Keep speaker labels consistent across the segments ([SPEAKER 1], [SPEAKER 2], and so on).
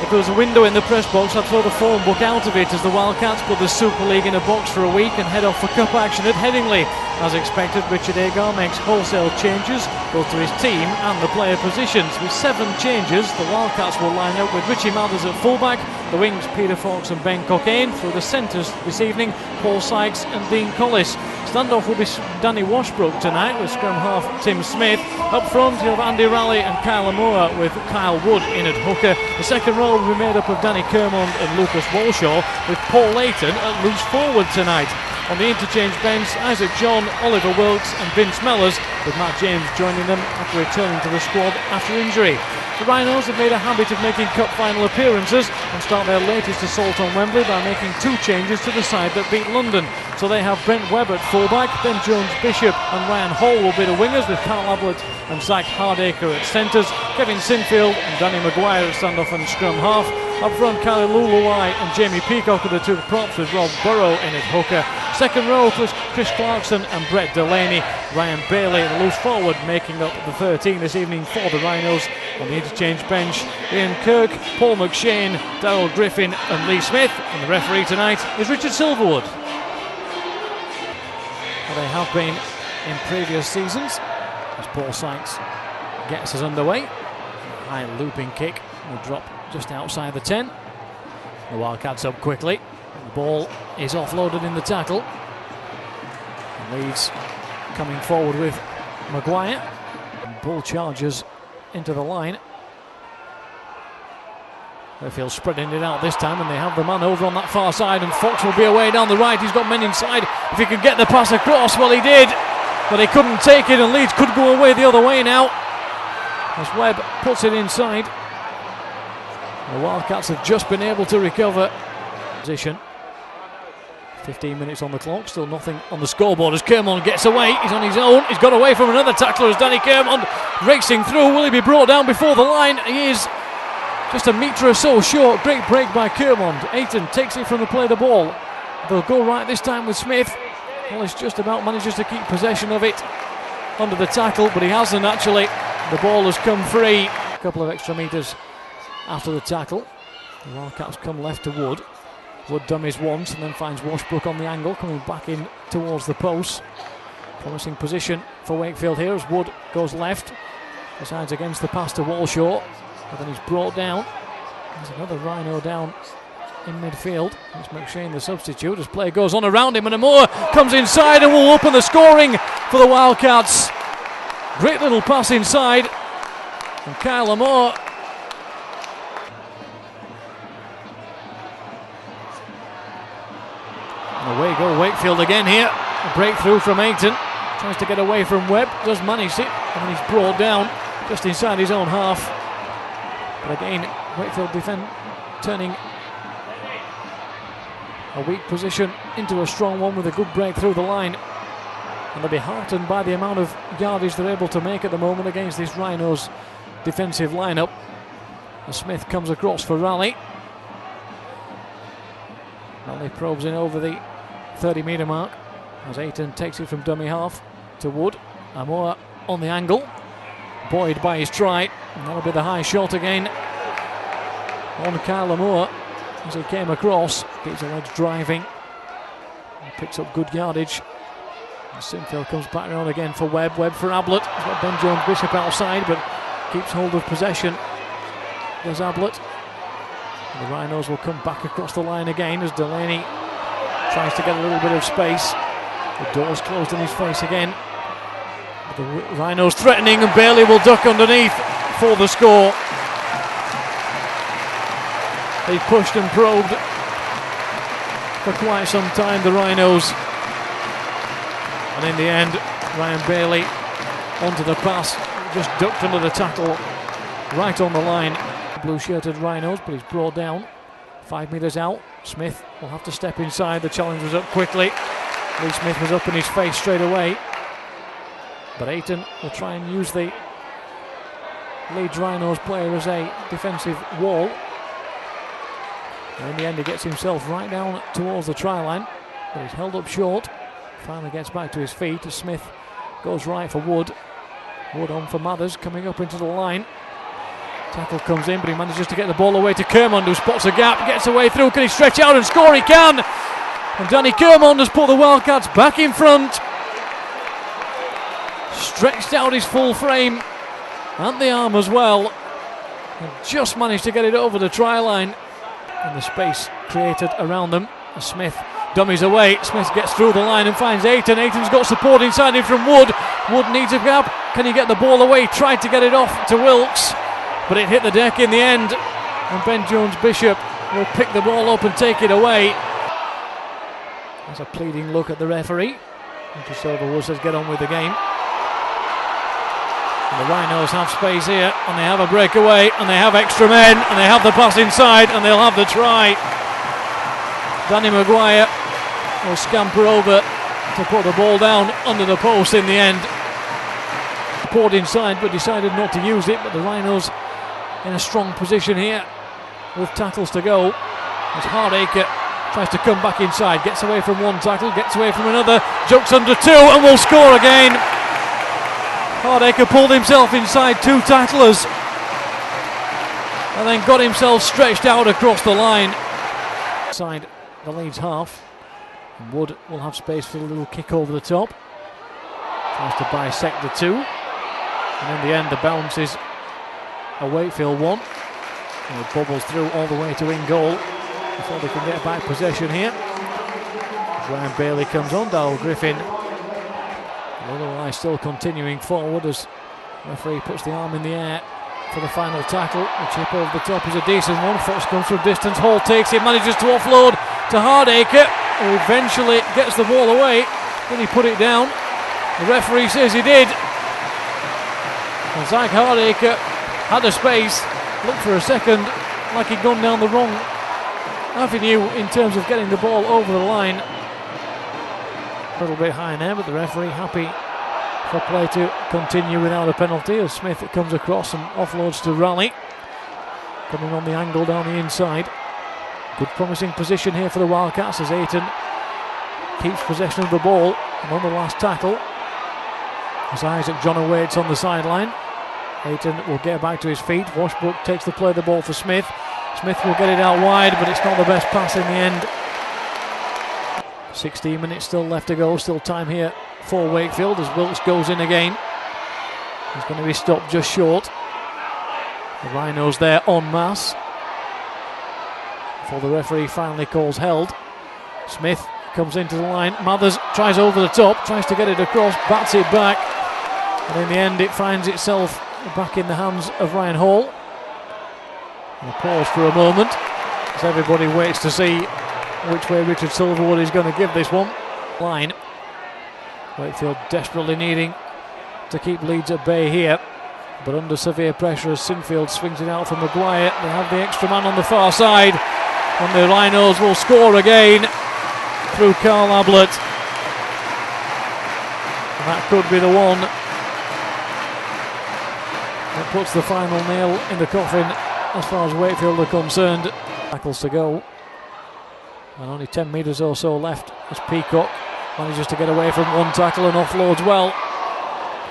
[SPEAKER 1] If there was a window in the press box, I'd throw the phone book out of it as the Wildcats put the Super League in a box for a week and head off for cup action at Headingley. As expected, Richard Agar makes wholesale changes both to his team and the player positions. With 7 changes, the Wildcats will line up with Richie Mathers at fullback, the wings Peter Fox and Ben Cockayne, through the centres this evening Paul Sykes and Dean Collis. Standoff will be Danny Washbrook tonight with scrum half Tim Smith. Up front you'll have Andy Raleigh and Kyle Moore with Kyle Wood in at hooker. The second row will be made up of Danny Kermond and Lucas Walshaw, with Paul Layton at loose forward tonight. On the interchange bench, Isaac John, Oliver Wilkes and Vince Mellors, with Matt James joining them after returning to the squad after injury. The Rhinos have made a habit of making cup final appearances and start their latest assault on Wembley by making 2 changes to the side that beat London. So they have Brent Webb at fullback, Ben Jones Bishop and Ryan Hall will be the wingers, with Carl Ablett and Zach Hardacre at centres, Kevin Sinfield and Danny Maguire at standoff and scrum half. Up front, Kylie Luluai and Jamie Peacock are the 2 props, with Rob Burrow in at hooker. Second row, Chris Clarkson and Brett Delaney. Ryan Bailey, the loose forward, making up the 13 this evening for the Rhinos. On the interchange bench, Ian Kirk, Paul McShane, Darryl Griffin and Lee Smith. And the referee tonight is Richard Silverwood. Well, they have been in previous seasons, as Paul Sykes gets us underway. A high looping kick will drop just outside the 10. The Wildcats up quickly. The ball is offloaded in the tackle. And Leeds coming forward with Maguire. And ball charges into the line. Wakefield spreading it out this time, and they have the man over on that far side, and Fox will be away down the right. He's got men inside. If he could get the pass across, well, he did, but he couldn't take it, and Leeds could go away the other way now as Webb puts it inside. The Wildcats have just been able to recover position. 15 minutes on the clock, still nothing on the scoreboard as Kermond gets away. He's on his own. He's got away from another tackler as Danny Kermond racing through. Will he be brought down before the line? He is, just a metre or so short. Great break by Kermond. Ayton takes it from the play of the ball. They'll go right this time with Smith. Hollis just about manages to keep possession of it under the tackle, but he hasn't actually. The ball has come free. A couple of extra metres after the tackle. The Wildcats come left to Wood. Wood dummies once and then finds Washbrook on the angle, coming back in towards the post. Promising position for Wakefield here as Wood goes left. Decides against the pass to Walshaw, but then he's brought down. There's another Rhino down in midfield. It's McShane, the substitute, as play goes on around him, and Moore comes inside and will open the scoring for the Wildcats. Great little pass inside, and Kyle Moore. And away go Wakefield again here. A breakthrough from Ayton. Tries to get away from Webb, does manage it, and then he's brought down just inside his own half. But again, Wakefield turning a weak position into a strong one with a good break through the line. And they'll be heartened by the amount of yardage they're able to make at the moment against this Rhinos defensive lineup. As Smith comes across for Raleigh. Raleigh probes in over the 30-metre mark as Ayton takes it from dummy half to Wood. Amoa on the angle, buoyed by his try, and that'll be the high shot again on Kyle Amoa as he came across. Keeps the legs driving and picks up good yardage. And Sinfield comes back around again for Webb. Webb for Ablett. He's got Ben Jones Bishop outside, but keeps hold of possession. There's Ablett. And the Rhinos will come back across the line again as Delaney tries to get a little bit of space. The door's closed in his face again. But the Rhinos threatening, and Bailey will duck underneath for the score. They pushed and probed for quite some time, the Rhinos. And in the end, Ryan Bailey onto the pass, just ducked under the tackle, right on the line. Blue-shirted Rhinos, but he's brought down 5 metres out. Smith will have to step inside. The challenge was up quickly. Lee Smith was up in his face straight away, but Ayton will try and use the Leeds Rhinos player as a defensive wall, and in the end he gets himself right down towards the try line, but he's held up short. Finally gets back to his feet as Smith goes right for Wood. Wood on for Mathers, coming up into the line. Tackle comes in, but he manages to get the ball away to Kermond, who spots a gap, gets away through. Can he stretch out and score? He can! And Danny Kermond has put the Wildcats back in front. Stretched out his full frame and the arm as well, and just managed to get it over the try line. And the space created around them. Smith dummies away. Smith gets through the line and finds Ayton. Ayton's got support inside him from Wood. Wood needs a gap. Can he get the ball away? Tried to get it off to Wilkes, but it hit the deck in the end. And Ben Jones-Bishop will pick the ball up and take it away. There's a pleading look at the referee. And just Wood says get on with the game. And the Rhinos have space here, and they have a breakaway, and they have extra men, and they have the pass inside, and they'll have the try. Danny Maguire will scamper over to put the ball down under the post in the end. Poured inside, but decided not to use it. But the Rhinos in a strong position here with tackles to go. As Hardacre tries to come back inside, gets away from one tackle, gets away from another, jumps under two, and will score again. Hardacre pulled himself inside two tacklers and then got himself stretched out across the line. Inside the Leeds half, and Wood will have space for a little kick over the top. Tries to bisect the two, and in the end the bounce is a Wakefield one, and it bubbles through all the way to in goal before they can get back possession here. Ryan Bailey comes on, Darryl Griffin otherwise still continuing forward as referee puts the arm in the air for the final tackle. The chip over the top is a decent one. Fox comes from distance, Hall takes it, manages to offload to Hardacre, who eventually gets the ball away. Did he put it down? The referee says he did. And Zach Hardacre had a space, looked for a second like he'd gone down the wrong avenue in terms of getting the ball over the line. A little bit high in there, but the referee happy for play to continue without a penalty as Smith comes across and offloads to Raleigh, coming on the angle down the inside. Good promising position here for the Wildcats as Ayton keeps possession of the ball, and on the last tackle as Isaac John awaits on the sideline. Ayton will get back to his feet. Washbrook takes the play of the ball for Smith. Smith will get it out wide, but it's not the best pass in the end. 16 minutes still left to go, still time here for Wakefield as Wilkes goes in again. He's going to be stopped just short. The Rhinos there en masse before the referee finally calls held. Smith comes into the line, Mathers tries over the top, tries to get it across, bats it back, and in the end it finds itself back in the hands of Ryan Hall. And a pause for a moment as everybody waits to see which way Richard Silverwood is going to give this one. Line. Wakefield desperately needing to keep Leeds at bay here, but under severe pressure as Sinfield swings it out for Maguire. They have the extra man on the far side, and the Rhinos will score again through Carl Ablett. And that could be the one that puts the final nail in the coffin as far as Wakefield are concerned. Tackles to go, and only 10 metres or so left as Peacock manages to get away from one tackle and offloads well.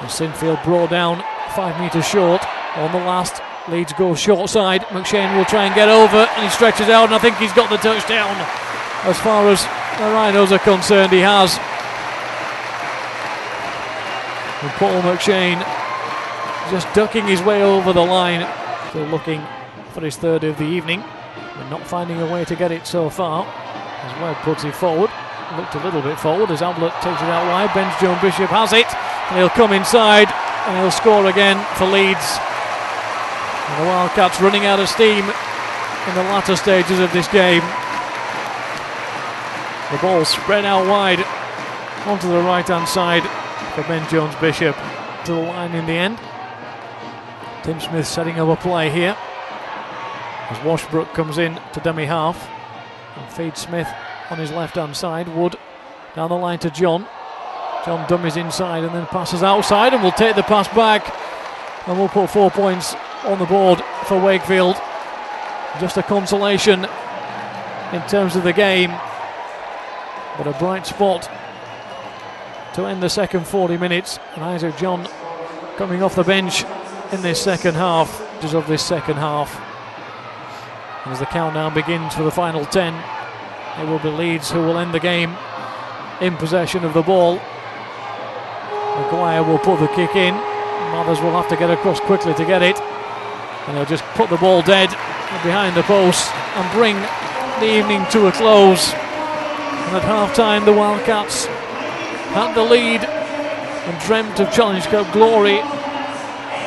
[SPEAKER 1] And Sinfield brought down 5 metres short on the last. Leeds go short side. McShane will try and get over, and he stretches out, and I think he's got the touchdown. As far as the Rhinos are concerned, he has. And Paul McShane just ducking his way over the line, still looking for his third of the evening, but not finding a way to get it so far. As Webb puts it forward, looked a little bit forward as Ablett takes it out wide. Ben Jones-Bishop has it, and he'll come inside and he'll score again for Leeds. And the Wildcats running out of steam in the latter stages of this game. The ball spread out wide onto the right hand side for Ben Jones-Bishop to the line in the end. Tim Smith setting up a play here as Washbrook comes in to dummy half and feeds Smith on his left hand side. Wood down the line to John. John dummies inside and then passes outside, and will take the pass back, and we'll put 4 points on the board for Wakefield. Just a consolation in terms of the game, but a bright spot to end the second 40 minutes. And Isaac John coming off the bench in this second half. of this second half. As the countdown begins for the final 10, it will be Leeds who will end the game in possession of the ball. Maguire will put the kick in. Mothers will have to get across quickly to get it, and they'll just put the ball dead behind the post and bring the evening to a close. And at half-time, the Wildcats had the lead and dreamt of Challenge Cup glory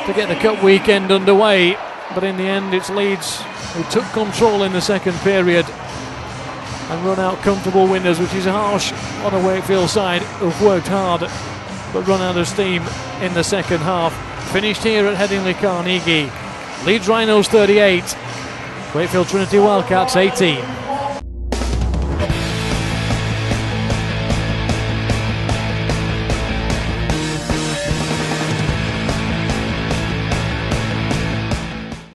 [SPEAKER 1] to get the cup weekend underway, but in the end it's Leeds who took control in the second period and run out comfortable winners, which is harsh on a Wakefield side who've worked hard but run out of steam in the second half. Finished here at Headingley Carnegie. Leeds Rhinos 38, Wakefield Trinity Wildcats 18.